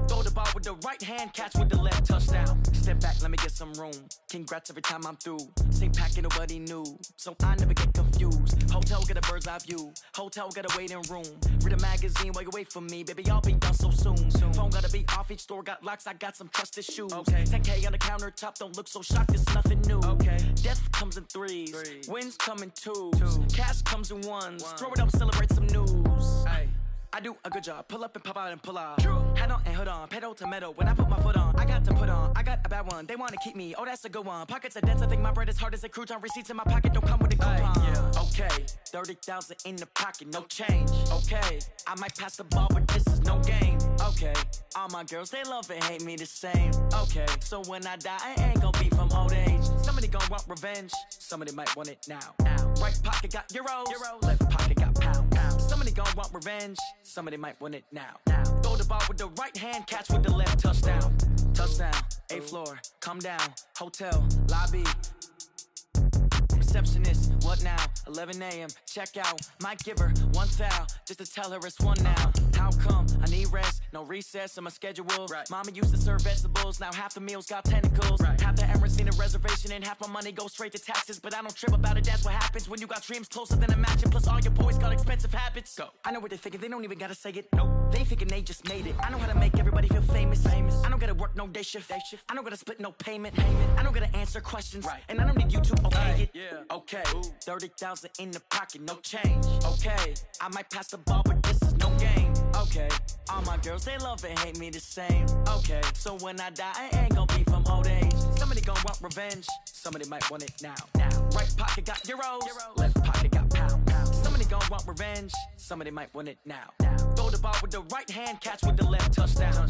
Throw the ball with the right hand, catch with the left, touchdown. Step back, let me get some room. Congrats every time I'm through. Same packet, nobody knew. So I never get confused. Hotel get a bird's eye view. Hotel get a waiting room. Read a magazine while you wait for me. Baby, I'll be done so soon. Phone gotta be off, each store got locks. I got some trusted shoes. Okay. 10K on the countertop, don't look so shocked, it's nothing new. Okay. Death comes in threes. Wins come in twos. Cash comes in ones. Throw it up, celebrate some news. Hey. I do a good job, pull up and pop out and pull out. Hat on and hood on, pedal to metal. When I put my foot on, I got to put on. I got a bad one, they wanna keep me. Oh, that's a good one. Pockets are dense, I think my bread is hard as a crouton. Receipts in my pocket don't come with a coupon. Yeah. Okay, 30,000 in the pocket, no change. Okay, I might pass the ball, but this is no game. Okay, all my girls, they love and hate me the same. Okay, so when I die, I ain't gonna be from old age. Somebody gonna want revenge, somebody might want it now. Right pocket got euros. Left pocket got pound. Somebody gonna want revenge, somebody might want it now. Throw the ball with the right hand, catch with the left, touchdown. Touchdown, 8th floor, come down, hotel, lobby. Receptionist, what now? 11 a.m., check out. Might give her one foul, just to tell her it's one now. How come? I need rest, no recess in my schedule. Right. Mama used to serve vegetables, now half the meals got tentacles. Right. Half the Emirates need a reservation and half my money goes straight to taxes. But I don't trip about it, that's what happens when you got dreams closer than a matching. Plus all your boys got expensive habits. Go. I know what they're thinking, they don't even gotta say it. Nope. They thinking they just made it. I know how to make everybody feel famous. I don't gotta work no day shift. I don't gotta split no payment. I don't gotta answer questions. Right. And I don't need you to okay it. Yeah. Okay, 30,000 in the pocket, no change. Okay, I might pass the ball, but this is no game. Okay, all my girls, they love and hate me the same. Okay, so when I die, I ain't gonna be from old age. Somebody gonna want revenge, somebody might want it now. Right pocket got euros, left pocket got pound. Somebody gonna want revenge, somebody might want it now. Throw the ball with the right hand, catch with the left, touchdown.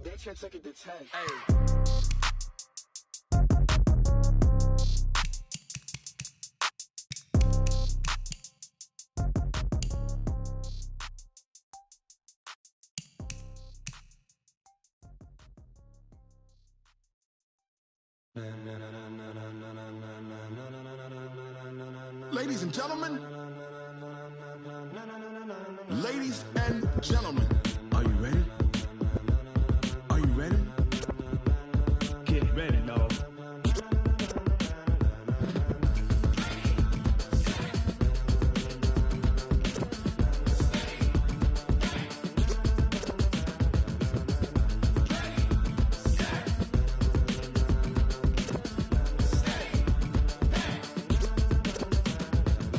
They can't take it to 10. Hey. Ladies and gentlemen, are you ready? Are you ready? Get ready, dog.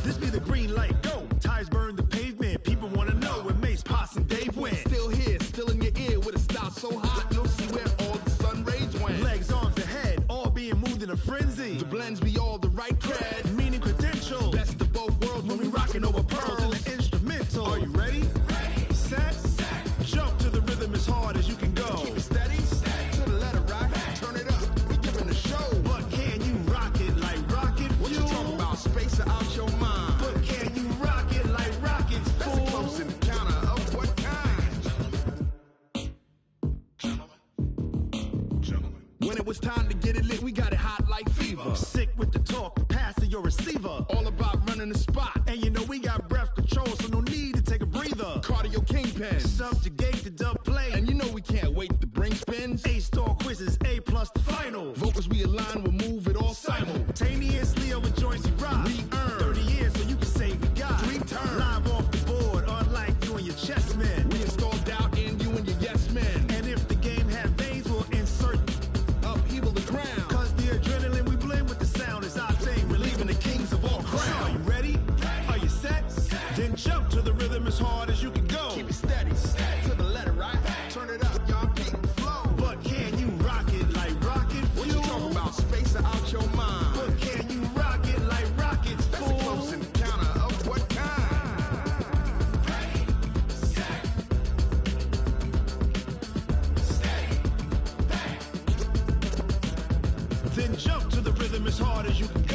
This be the green light, go. Tires burn the pavement. People want to know where Mace, Posse, and Dave went. Still here, still in your ear with a style so hot, you'll see where all the sun rays went. Legs, arms, and head, all being moved in a frenzy. The blends be all the right cred, meaning credentials. Best of both worlds when we rockin' over pearls and the instrumental. Are you ready? Set. Jump to the rhythm as hard as you can go. Keep it steady. To the letter rock. Turn it up. We giving a show. But can you rock it like rocket fuel? What you talking about? Space out your mind. But can you rock it like rockets, fool? That's a close encounter of what kind? Gentlemen. When it was time to get it lit, we got it hot like fever. Sick with the talk, passing your receiver. All about running the spot. And you know we got breath control, so no need to take a breather. Cardio kingpin, subjugate the dub play. And you know we can't wait to bring spins. A-star quizzes, A+ the final. Vocals we align, we'll move it all simultaneously over joints you rock. We earn 30 years, so you can say we got 3 turns. Live off the board, unlike you and your chess men. We installed doubt in you and your yes men. Then jump to the rhythm as hard as you can go.